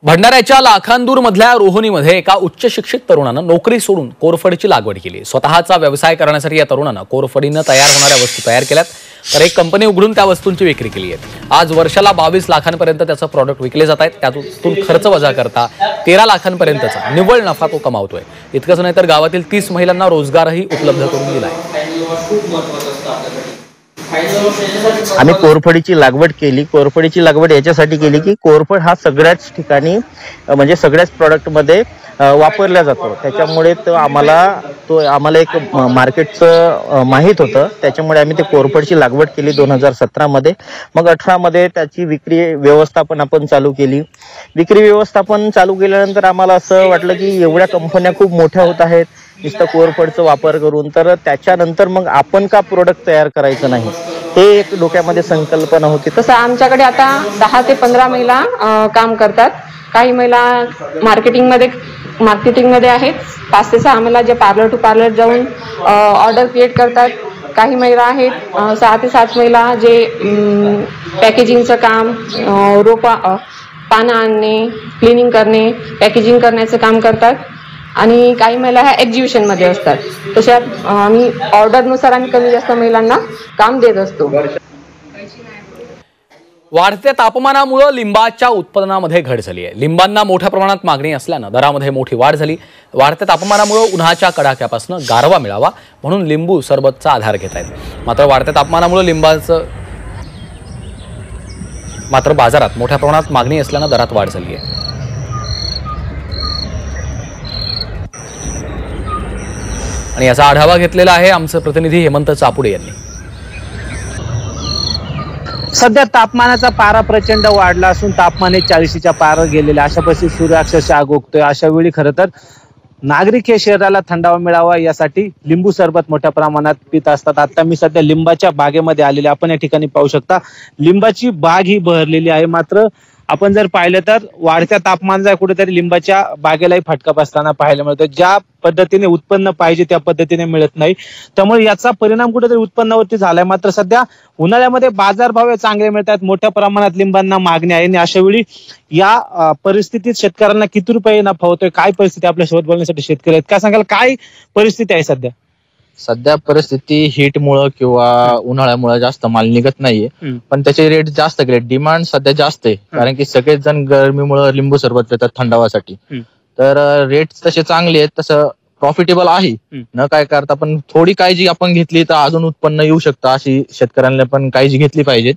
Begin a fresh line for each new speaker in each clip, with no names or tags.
भंडाऱ्याच्या लाखांदूर मधल्या रोहनीमध्ये एका उच्च शिक्षित तरुणानं नोकरी सोडून कोरफडीची लागवड केली। स्वतःचा व्यवसाय करण्यासाठी या तरुणानं कोरफडीने तयार होणाऱ्या वस्तू तयार केल्यात, तर एक कंपनी उघडून त्या वस्तूंची विक्री केली आहे। आज वर्षाला 22 लाखांपर्यंत त्याचं प्रॉडक्ट विकले जात आहेत। त्यातून खर्च वजा करता 13 लाखांपर्यंतचा निव्वळ नफा तो कमावतोय। इतकंच नाही तर गावातील 30 महिलांना रोजगारही उपलब्ध करून दिला आहे।
आम्ही कोरफडीची लागवड केली। कोरफडीची लागवड याच्यासाठी केली की कोरफड हा सगळ्याच ठिकाणी म्हणजे सगळ्याच प्रोडक्ट मध्ये वापरला जातो। त्याच्यामुळे आम्हाला एक मार्केटचं माहित होतं, त्याच्यामुळे आम्ही ते कोरफडची लागवड केली 2017 मध्ये। मग 18 मध्ये त्याची विक्री व्यवस्थापन आपण चालू केली। विक्री व्यवस्थापन चालू केल्यानंतर आम्हाला असं वाटलं की एवढ्या कंपन्या खूप मोठ्या होत आहेत नुसतं कोरफडचा वापर करून, तर त्याच्यानंतर मग आपण का प्रोडक्ट तयार करायचं नाही, हे एक डोक्यामध्ये संकल्पना होती।
तसं आमच्याकडे आता 10 ते 15 महिला काम करतात। काही महिला मार्केटिंग मध्ये आहेत। 5 ते 6 महिला जे पार्लर टू पार्लर जाऊन ऑर्डर क्रिएट करतात। काही महिला आहेत 6 ते 7 महिला जे पॅकेजिंगचं काम, पानं आणणे, क्लिनिंग करणे, पॅकेजिंग करण्याचं काम करतात। आणि काही महिला ह्या एक्झिबिशन मध्ये असतात। तशा आम्ही ऑर्डरनुसार आम्ही कमी जास्त महिलांना काम देत असतो।
वाढत्या तापमानामुळे लिंबाच्या उत्पादनामध्ये घट झाली आहे। लिंबांना मोठ्या प्रमाणात मागणी असल्याने दरामध्ये मोठी वाढ झाली। वाढत्या तापमानामुळे उन्हाच्या कडाक्यापासून गारवा मिळावा म्हणून लिंबू सरबतचा आधार घेत आहेत। मात्र वाढत्या तापमानामुळे मात्र बाजारात मोठ्या प्रमाणात मागणी असल्याने दरात वाढ झाली आहे। आणि याचा आढावा घेतलेला आहे आमचे प्रतिनिधी हेमंत चापुडे यांनी।
सध्या तापमानाचा पारा प्रचंड वाढला असून तापमान 40च्या पार गेलेले, अशा परिस्थितीत सूर्य अक्षरशः आगोगतोय। अशा वेळी खरं तर नागरिक हे शरीराला थंडावा मिळावा यासाठी लिंबू सरबत मोठ्या प्रमाणात पित असतात। आता मी सध्या लिंबाच्या बागेमध्ये आलेले, आपण या ठिकाणी पाहू शकता लिंबाची बाग ही बहरलेली आहे। मात्र आपण जर पाहिलं तर वाढत्या तापमानाचा कुठेतरी लिंबाच्या बागेलाही फटका बसताना पाहायला मिळतो। ज्या पद्धतीने उत्पन्न पाहिजे त्या पद्धतीने मिळत नाही, त्यामुळे याचा परिणाम कुठेतरी उत्पन्नावरती झालाय। मात्र सध्या उन्हाळ्यामध्ये बाजारभाव चांगले मिळतात, मोठ्या प्रमाणात लिंबांना मागणी आहे। आणि अशा वेळी या परिस्थितीत शेतकऱ्यांना किती रुपये नफा होतोय, काय परिस्थिती आपल्यासोबत बोलण्यासाठी शेतकरी आहेत, काय सांगाल, काय परिस्थिती आहे सध्या?
सध्या परिस्थिती हीटमुळे किंवा उन्हाळ्यामुळे जास्त माल निघत नाहीये, पण त्याचे रेट जास्त गेले। डिमांड सध्या जास्त आहे, कारण की सगळेच जण गरमीमुळे लिंबू सरबत पितात थंडावासाठी। तर रेट तसे चांगले आहेत, तसं प्रॉफिटेबल आहे न काय करता। पण थोडी काळजी आपण घेतली तर अजून उत्पन्न येऊ शकतं, अशी शेतकऱ्यांना पण काळजी घेतली पाहिजे।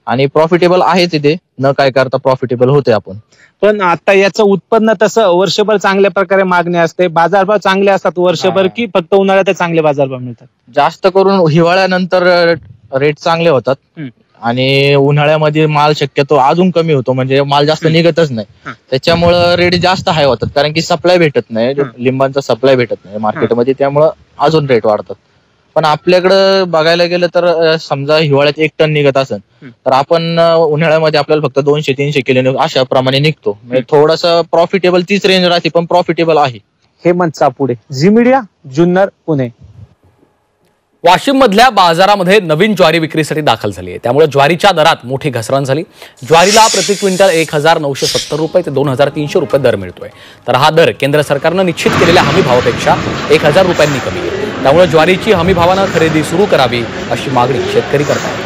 आणि प्रॉफिटेबल आहे तिथे, न काय करता प्रॉफिटेबल होते आपण।
पण आता याचं उत्पन्न तसं वर्षभर चांगल्या प्रकारे मागणी असते, बाजारभाव चांगले असतात वर्षभर की फक्त उन्हाळ्यात चांगले बाजारभाव मिळतात?
जास्त करून हिवाळ्यानंतर रेट चांगले होतात आणि उन्हाळ्यामध्ये माल शक्यतो अजून कमी होतो, म्हणजे माल जास्त निघतच नाही। त्याच्यामुळं रेट जास्त हाय होतात, कारण की सप्लाय भेटत नाही, लिंबांचा सप्लाय भेटत नाही मार्केटमध्ये, त्यामुळं अजून रेट वाढतात। पण आपल्याकडे बघायला गेलं तर समजा हिवाळ्यात 1 टन निघत असेल तर आपण उन्हाळ्यामध्ये आपल्याला फक्त 200-300 किलो अशा प्रमाणे निघतो। म्हणजे थोडंसं प्रॉफिटेबल तीच रेंज राहते, पण प्रॉफिटेबल आहे।
हेमंत चापुडे, झी मीडिया, जुन्नर, पुणे।
वाशिम मधल्या बाजारामध्ये नवीन ज्वारी विक्रीसाठी दाखल झाली आहे, त्यामुळे ज्वारीच्या दरात मोठी घसरण झाली। ज्वारीला प्रति क्विंटल 1970 रुपये ते 2300 रुपये दर मिळतोय, तर हा दर केंद्र सरकारनं निश्चित केलेल्या हमी भावापेक्षा 1000 रुपयांनी कमी आहे। त्यामुळे ज्वारीची हमी भावानं खरेदी सुरू करावी अशी मागणी शेतकरी करतात।